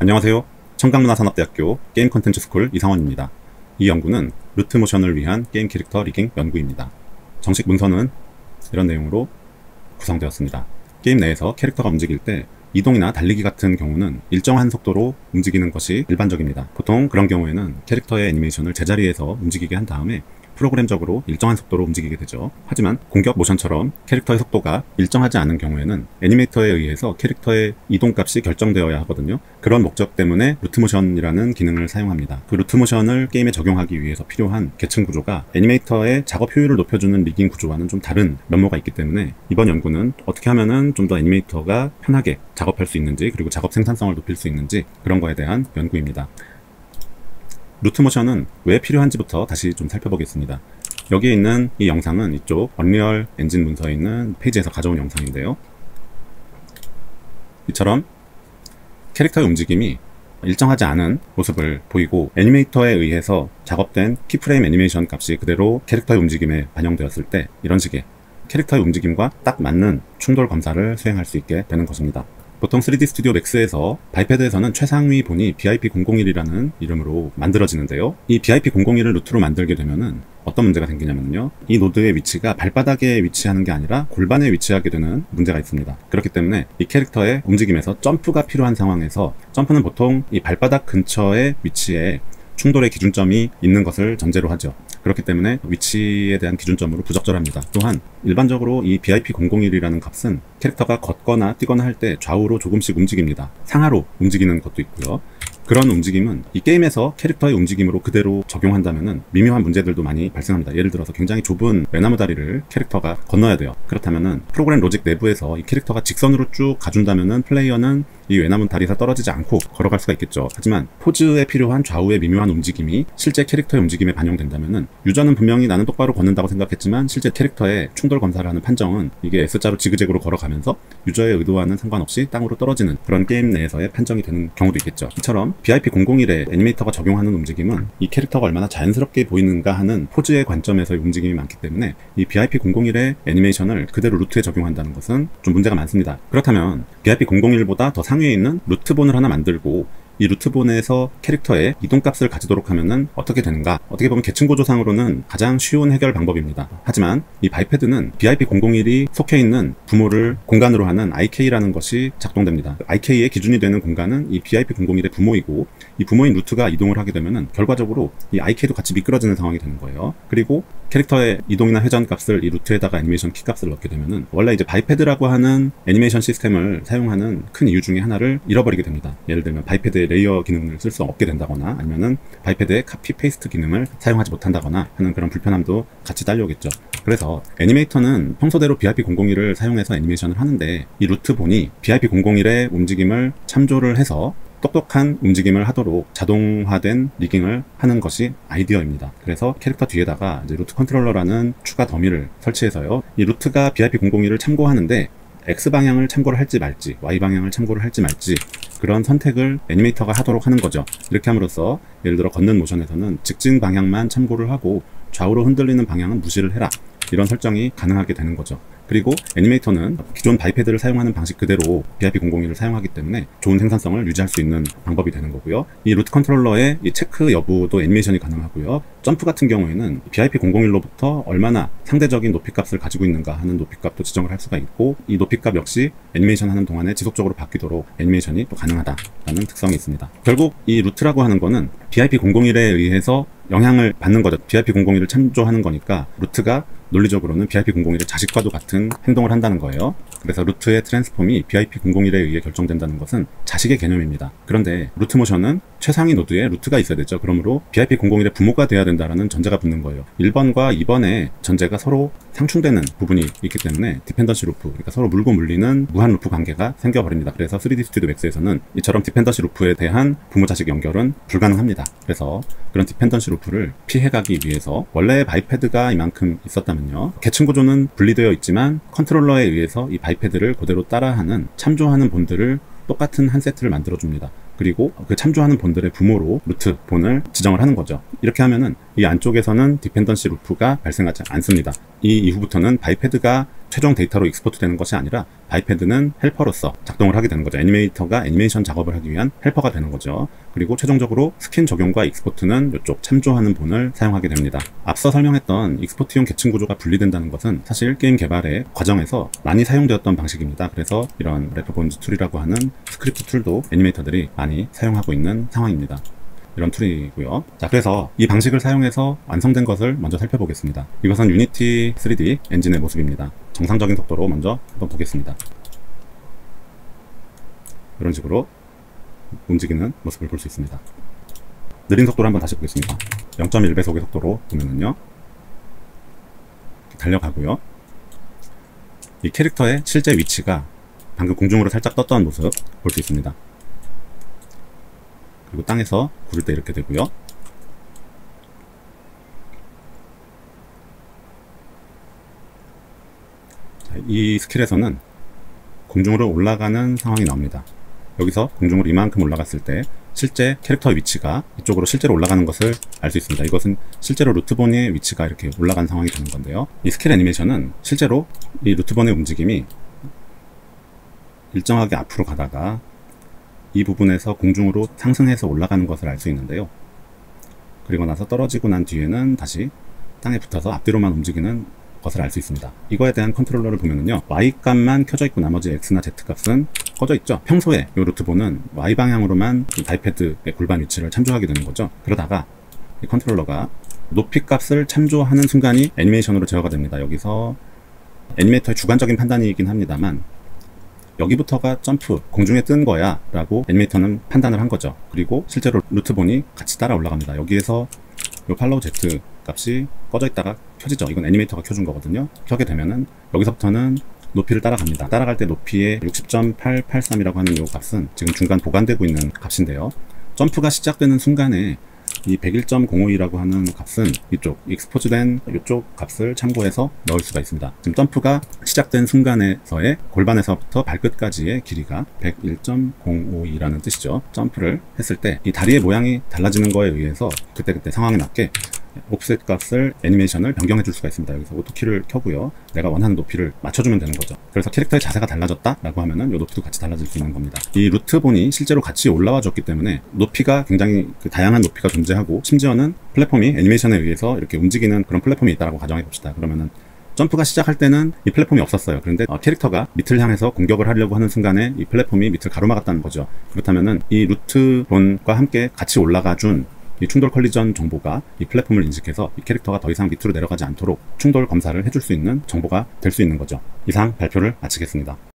안녕하세요. 청강문화산업대학교 게임 콘텐츠 스쿨 이상원입니다. 이 연구는 루트모션을 위한 게임 캐릭터 리깅 연구입니다. 정식 문서는 이런 내용으로 구성되었습니다. 게임 내에서 캐릭터가 움직일 때 이동이나 달리기 같은 경우는 일정한 속도로 움직이는 것이 일반적입니다. 보통 그런 경우에는 캐릭터의 애니메이션을 제자리에서 움직이게 한 다음에 프로그램적으로 일정한 속도로 움직이게 되죠. 하지만 공격 모션처럼 캐릭터의 속도가 일정하지 않은 경우에는 애니메이터에 의해서 캐릭터의 이동값이 결정되어야 하거든요. 그런 목적 때문에 루트모션이라는 기능을 사용합니다. 그 루트모션을 게임에 적용하기 위해서 필요한 계층 구조가 애니메이터의 작업 효율을 높여주는 리깅 구조와는 좀 다른 면모가 있기 때문에 이번 연구는 어떻게 하면은 좀 더 애니메이터가 편하게 작업할 수 있는지, 그리고 작업 생산성을 높일 수 있는지, 그런 거에 대한 연구입니다. 루트모션은 왜 필요한지부터 다시 좀 살펴보겠습니다. 여기에 있는 이 영상은 이쪽 언리얼 엔진 문서에 있는 페이지에서 가져온 영상인데요. 이처럼 캐릭터의 움직임이 일정하지 않은 모습을 보이고 애니메이터에 의해서 작업된 키프레임 애니메이션 값이 그대로 캐릭터의 움직임에 반영되었을 때 이런 식의 캐릭터의 움직임과 딱 맞는 충돌 검사를 수행할 수 있게 되는 것입니다. 보통 3D 스튜디오 맥스에서 바이패드에서는 최상위 본이 BIP001이라는 이름으로 만들어지는데요. 이 BIP001을 루트로 만들게 되면은 어떤 문제가 생기냐면요. 이 노드의 위치가 발바닥에 위치하는 게 아니라 골반에 위치하게 되는 문제가 있습니다. 그렇기 때문에 이 캐릭터의 움직임에서 점프가 필요한 상황에서 점프는 보통 이 발바닥 근처의 위치에 충돌의 기준점이 있는 것을 전제로 하죠. 그렇기 때문에 위치에 대한 기준점으로 부적절합니다. 또한 일반적으로 이 BIP001이라는 값은 캐릭터가 걷거나 뛰거나 할 때 좌우로 조금씩 움직입니다. 상하로 움직이는 것도 있고요. 그런 움직임은 이 게임에서 캐릭터의 움직임으로 그대로 적용한다면은 미묘한 문제들도 많이 발생합니다. 예를 들어서 굉장히 좁은 외나무 다리를 캐릭터가 건너야 돼요. 그렇다면은 프로그램 로직 내부에서 이 캐릭터가 직선으로 쭉 가준다면은 플레이어는 이 외나무 다리에서 떨어지지 않고 걸어갈 수가 있겠죠. 하지만 포즈에 필요한 좌우의 미묘한 움직임이 실제 캐릭터의 움직임에 반영된다면은 유저는 분명히 나는 똑바로 걷는다고 생각했지만 실제 캐릭터의 충돌 검사를 하는 판정은 이게 S자로 지그재그로 걸어가면서 유저의 의도와는 상관없이 땅으로 떨어지는 그런 게임 내에서의 판정이 되는 경우도 있겠죠. 이처럼 BIP001에 애니메이터가 적용하는 움직임은 이 캐릭터가 얼마나 자연스럽게 보이는가 하는 포즈의 관점에서의 움직임이 많기 때문에 이 BIP001의 애니메이션을 그대로 루트에 적용한다는 것은 좀 문제가 많습니다. 그렇다면 BIP001보다 더 상위에 있는 루트본을 하나 만들고 이 루트본에서 캐릭터의 이동값을 가지도록 하면은 어떻게 되는가? 어떻게 보면 계층 구조상으로는 가장 쉬운 해결 방법입니다. 하지만 이 바이패드는 BIP001이 속해 있는 부모를 공간으로 하는 IK라는 것이 작동됩니다. IK의 기준이 되는 공간은 이 BIP001의 부모이고 이 부모인 루트가 이동을 하게 되면은 결과적으로 이 IK도 같이 미끄러지는 상황이 되는 거예요. 그리고 캐릭터의 이동이나 회전 값을 이 루트에다가 애니메이션 키 값을 넣게 되면은 원래 이제 바이패드라고 하는 애니메이션 시스템을 사용하는 큰 이유 중에 하나를 잃어버리게 됩니다. 예를 들면 바이패드의 레이어 기능을 쓸 수 없게 된다거나 아니면은 바이패드의 카피 페이스트 기능을 사용하지 못한다거나 하는 그런 불편함도 같이 딸려오겠죠. 그래서 애니메이터는 평소대로 BIP001을 사용해서 애니메이션을 하는데 이 루트본이 BIP001의 움직임을 참조를 해서 똑똑한 움직임을 하도록 자동화된 리깅을 하는 것이 아이디어입니다. 그래서 캐릭터 뒤에다가 이제 루트 컨트롤러라는 추가 더미를 설치해서요. 이 루트가 BIP001을 참고하는데 X방향을 참고를 할지 말지, Y방향을 참고를 할지 말지 그런 선택을 애니메이터가 하도록 하는 거죠. 이렇게 함으로써 예를 들어 걷는 모션에서는 직진 방향만 참고를 하고 좌우로 흔들리는 방향은 무시를 해라. 이런 설정이 가능하게 되는 거죠. 그리고 애니메이터는 기존 바이패드를 사용하는 방식 그대로 BIP001을 사용하기 때문에 좋은 생산성을 유지할 수 있는 방법이 되는 거고요. 이 루트 컨트롤러의 이 체크 여부도 애니메이션이 가능하고요. 점프 같은 경우에는 BIP001로부터 얼마나 상대적인 높이값을 가지고 있는가 하는 높이값도 지정을 할 수가 있고 이 높이값 역시 애니메이션 하는 동안에 지속적으로 바뀌도록 애니메이션이 또 가능하다라는 특성이 있습니다. 결국 이 루트라고 하는 거는 BIP001에 의해서 영향을 받는 거죠. BIP001을 참조하는 거니까 루트가 논리적으로는 BIP001의 자식과도 같은 행동을 한다는 거예요. 그래서 루트의 트랜스폼이 BIP001에 의해 결정된다는 것은 자식의 개념입니다. 그런데 루트모션은 최상위 노드에 루트가 있어야 되죠. 그러므로 BIP001의 부모가 돼야 된다는 전제가 붙는 거예요. 1번과 2번의 전제가 서로 상충되는 부분이 있기 때문에 디펜던시 루프, 그러니까 서로 물고 물리는 무한 루프 관계가 생겨버립니다. 그래서 3D 스튜디오 맥스에서는 이처럼 디펜던시 루프에 대한 부모-자식 연결은 불가능합니다. 그래서 그런 디펜던시 루프를 피해가기 위해서 원래 바이패드가 이만큼 있었다면요. 계층 구조는 분리되어 있지만 컨트롤러에 의해서 이 바이패드를 그대로 따라하는 참조하는 본들을 똑같은 한 세트를 만들어줍니다. 그리고 그 참조하는 본들의 부모로 루트 본을 지정을 하는 거죠. 이렇게 하면은 이 안쪽에서는 디펜던시 루프가 발생하지 않습니다. 이 이후부터는 바이패드가 최종 데이터로 익스포트 되는 것이 아니라 바이패드는 헬퍼로서 작동을 하게 되는 거죠. 애니메이터가 애니메이션 작업을 하기 위한 헬퍼가 되는 거죠. 그리고 최종적으로 스킨 적용과 익스포트는 이쪽 참조하는 본을 사용하게 됩니다. 앞서 설명했던 익스포트용 계층 구조가 분리된다는 것은 사실 게임 개발의 과정에서 많이 사용되었던 방식입니다. 그래서 이런 래퍼본즈 툴이라고 하는 스크립트 툴도 애니메이터들이 많이 사용하고 있는 상황입니다. 이런 툴이고요. 자, 그래서 이 방식을 사용해서 완성된 것을 먼저 살펴보겠습니다. 이것은 유니티 3D 엔진의 모습입니다. 정상적인 속도로 먼저 한번 보겠습니다. 이런 식으로 움직이는 모습을 볼 수 있습니다. 느린 속도로 한번 다시 보겠습니다. 0.1배속의 속도로 보면은요, 달려가고요. 이 캐릭터의 실제 위치가 방금 공중으로 살짝 떴던 모습 볼 수 있습니다. 그리고 땅에서 구를 때 이렇게 되고요. 자, 이 스킬에서는 공중으로 올라가는 상황이 나옵니다. 여기서 공중으로 이만큼 올라갔을 때 실제 캐릭터의 위치가 이쪽으로 실제로 올라가는 것을 알 수 있습니다. 이것은 실제로 루트본의 위치가 이렇게 올라간 상황이 되는 건데요. 이 스킬 애니메이션은 실제로 이 루트본의 움직임이 일정하게 앞으로 가다가 이 부분에서 공중으로 상승해서 올라가는 것을 알 수 있는데요. 그리고 나서 떨어지고 난 뒤에는 다시 땅에 붙어서 앞뒤로만 움직이는 것을 알 수 있습니다. 이거에 대한 컨트롤러를 보면은요, Y값만 켜져 있고 나머지 X나 Z값은 꺼져 있죠. 평소에 이 루트본은 Y방향으로만 이 바이패드의 골반 위치를 참조하게 되는 거죠. 그러다가 이 컨트롤러가 높이 값을 참조하는 순간이 애니메이션으로 제어가 됩니다. 여기서 애니메이터의 주관적인 판단이긴 합니다만 여기부터가 점프, 공중에 뜬 거야 라고 애니메이터는 판단을 한 거죠. 그리고 실제로 루트본이 같이 따라 올라갑니다. 여기에서 이 팔로우 Z 값이 꺼져 있다가 켜지죠. 이건 애니메이터가 켜준 거거든요. 켜게 되면은 여기서부터는 높이를 따라갑니다. 따라갈 때 높이의 60.883이라고 하는 이 값은 지금 중간 보관되고 있는 값인데요. 점프가 시작되는 순간에 이 101.052라고 하는 값은 이쪽 익스포즈된 이쪽 값을 참고해서 넣을 수가 있습니다. 지금 점프가 시작된 순간에서의 골반에서부터 발끝까지의 길이가 101.052라는 뜻이죠. 점프를 했을 때 이 다리의 모양이 달라지는 거에 의해서 그때그때 상황에 맞게 옵셋 값을 애니메이션을 변경해 줄 수가 있습니다. 여기서 오토키를 켜고요, 내가 원하는 높이를 맞춰주면 되는 거죠. 그래서 캐릭터의 자세가 달라졌다 라고 하면은 이 높이도 같이 달라질 수 있는 겁니다. 이 루트본이 실제로 같이 올라와 줬기 때문에 높이가 굉장히 다양한 높이가 존재하고, 심지어는 플랫폼이 애니메이션에 의해서 이렇게 움직이는 그런 플랫폼이 있다고 가정해 봅시다. 그러면은 점프가 시작할 때는 이 플랫폼이 없었어요. 그런데 캐릭터가 밑을 향해서 공격을 하려고 하는 순간에 이 플랫폼이 밑을 가로막았다는 거죠. 그렇다면은 이 루트본과 함께 같이 올라가 준 이 충돌 컬리전 정보가 이 플랫폼을 인식해서 이 캐릭터가 더 이상 밑으로 내려가지 않도록 충돌 검사를 해줄 수 있는 정보가 될 수 있는 거죠. 이상 발표를 마치겠습니다.